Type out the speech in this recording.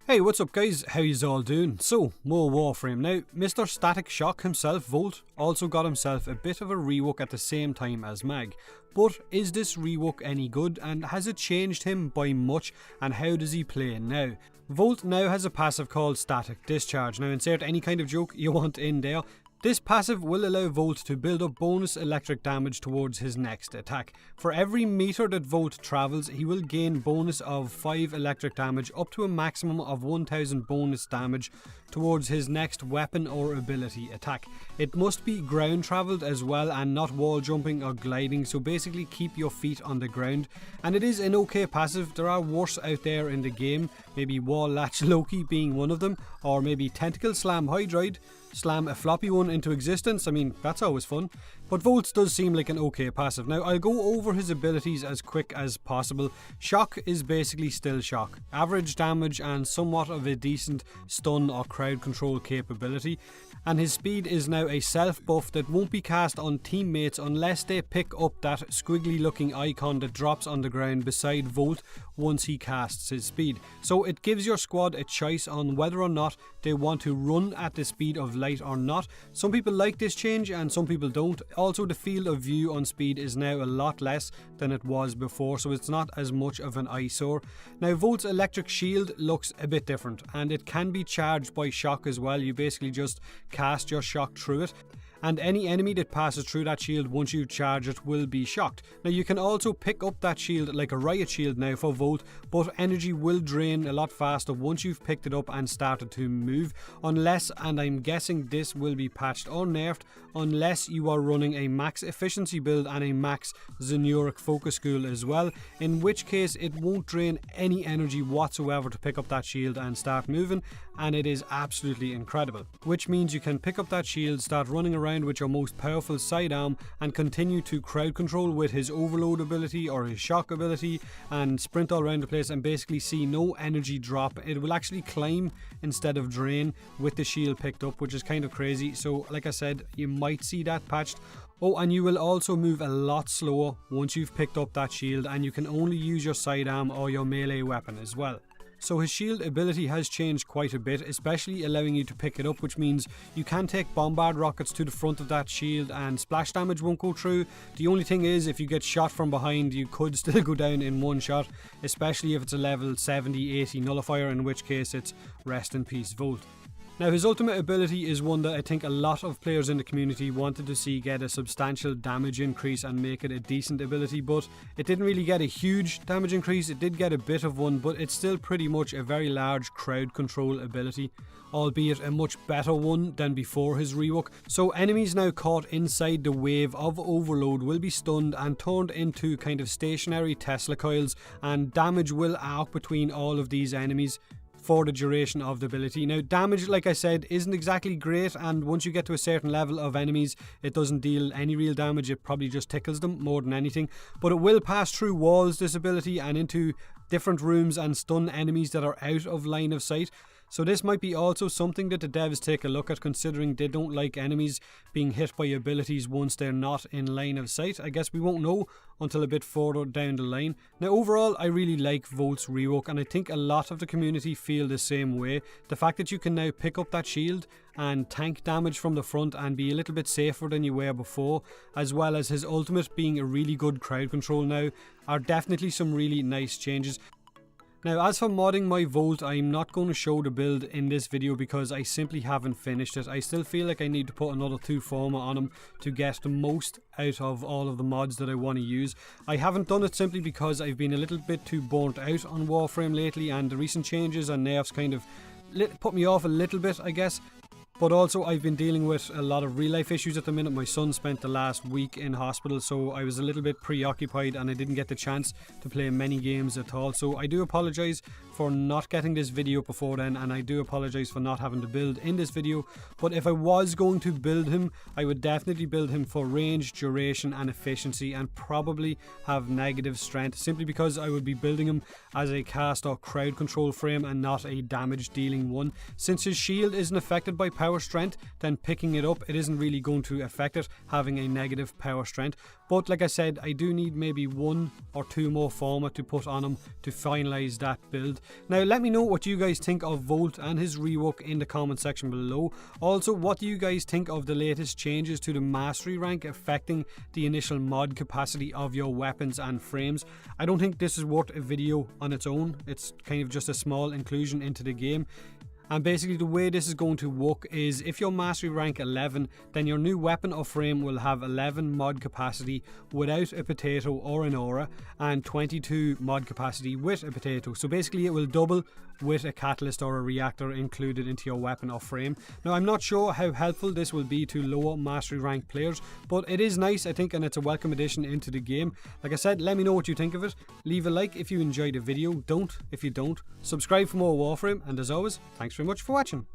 Hey, what's up guys, how yous all doing? So, more Warframe. Now, Mr. Static Shock himself, Volt, also got himself a bit of a rework at the same time as Mag. But is this rework any good, and has it changed him by much, and how does he play now? Volt now has a passive called Static Discharge. Now insert any kind of joke you want in there. This passive will allow Volt to build up bonus electric damage towards his next attack. For every meter that Volt travels, he will gain bonus of 5 electric damage up to a maximum of 1000 bonus damage towards his next weapon or ability attack. It must be ground travelled as well and not wall jumping or gliding, so basically keep your feet on the ground. And it is an okay passive. There are worse out there in the game, maybe Wall Latch Loki being one of them, or maybe Tentacle Slam Hydroid. Slam a floppy one into existence. I mean, that's always fun. But Volt's does seem like an okay passive. Now, I'll go over his abilities as quick as possible. Shock is basically still shock. Average damage and somewhat of a decent stun or crowd control capability. And his speed is now a self buff that won't be cast on teammates unless they pick up that squiggly looking icon that drops on the ground beside Volt once he casts his speed. So it gives your squad a choice on whether or not they want to run at the speed of light or not. Some people like this change and some people don't. Also, the field of view on speed is now a lot less than it was before, so it's not as much of an eyesore. Now, Volt's electric shield looks a bit different, and it can be charged by shock as well. You basically just cast your shock through it, and any enemy that passes through that shield once you charge it will be shocked. Now, you can also pick up that shield like a Riot shield now for Volt, but energy will drain a lot faster once you've picked it up and started to move, unless, and I'm guessing this will be patched or nerfed, unless you are running a max efficiency build and a max Xenuric focus school as well, in which case it won't drain any energy whatsoever to pick up that shield and start moving, and it is absolutely incredible. Which means you can pick up that shield, start running around with your most powerful sidearm, and continue to crowd control with his overload ability or his shock ability, and sprint all around the place and basically see no energy drop. It will actually climb instead of drain with the shield picked up, which is kind of crazy. So like I said, you might see that patched. Oh, and you will also move a lot slower once you've picked up that shield, and you can only use your sidearm or your melee weapon as well. So his shield ability has changed quite a bit, especially allowing you to pick it up, which means you can take bombard rockets to the front of that shield and splash damage won't go through. The only thing is, if you get shot from behind, you could still go down in one shot, especially if it's a level 70-80 nullifier, in which case it's rest in peace Volt. Now, his ultimate ability is one that I think a lot of players in the community wanted to see get a substantial damage increase and make it a decent ability, but it didn't really get a huge damage increase. It did get a bit of one, but it's still pretty much a very large crowd control ability, albeit a much better one than before his rework. So enemies now caught inside the wave of overload will be stunned and turned into kind of stationary Tesla coils, and damage will arc between all of these enemies for the duration of the ability. Now, damage, like I said, isn't exactly great, and once you get to a certain level of enemies, it doesn't deal any real damage. It probably just tickles them more than anything, but it will pass through walls, this ability, and into different rooms and stun enemies that are out of line of sight. So this might be also something that the devs take a look at, considering they don't like enemies being hit by abilities once they're not in line of sight. I guess we won't know until a bit further down the line. Now, overall, I really like Volt's rework, and I think a lot of the community feel the same way. The fact that you can now pick up that shield and tank damage from the front and be a little bit safer than you were before, as well as his ultimate being a really good crowd control now, are definitely some really nice changes. Now, as for modding my Volt, I'm not going to show the build in this video because I simply haven't finished it. I still feel like I need to put another 2 forma on him to get the most out of all of the mods that I want to use. I haven't done it simply because I've been a little bit too burnt out on Warframe lately, and the recent changes and nerfs kind of put me off a little bit, I guess. But also, I've been dealing with a lot of real life issues at the minute. My son spent the last week in hospital, so I was a little bit preoccupied and I didn't get the chance to play many games at all. So I do apologise for not getting this video before then, and I do apologise for not having to build in this video. But if I was going to build him, I would definitely build him for range, duration and efficiency, and probably have negative strength, simply because I would be building him as a cast or crowd control frame and not a damage dealing one. Since his shield isn't affected by power strength, then picking it up, it isn't really going to affect it having a negative power strength. But like I said, I do need maybe 1 or 2 more format to put on him to finalise that build. Now let me know what you guys think of Volt and his rework in the comment section below. Also, what do you guys think of the latest changes to the mastery rank affecting the initial mod capacity of your weapons and frames? I don't think this is worth a video on its own. It's kind of just a small inclusion into the game. And basically the way this is going to work is, if you're mastery rank 11, then your new weapon or frame will have 11 mod capacity without a potato or an aura, and 22 mod capacity with a potato. So basically it will double with a catalyst or a reactor included into your weapon or frame. Now I'm not sure how helpful this will be to lower mastery rank players, but it is nice I think, and it's a welcome addition into the game. Like I said, let me know what you think of it. Leave a like if you enjoyed the video, don't if you don't. Subscribe for more Warframe, and as always, thanks very much for watching.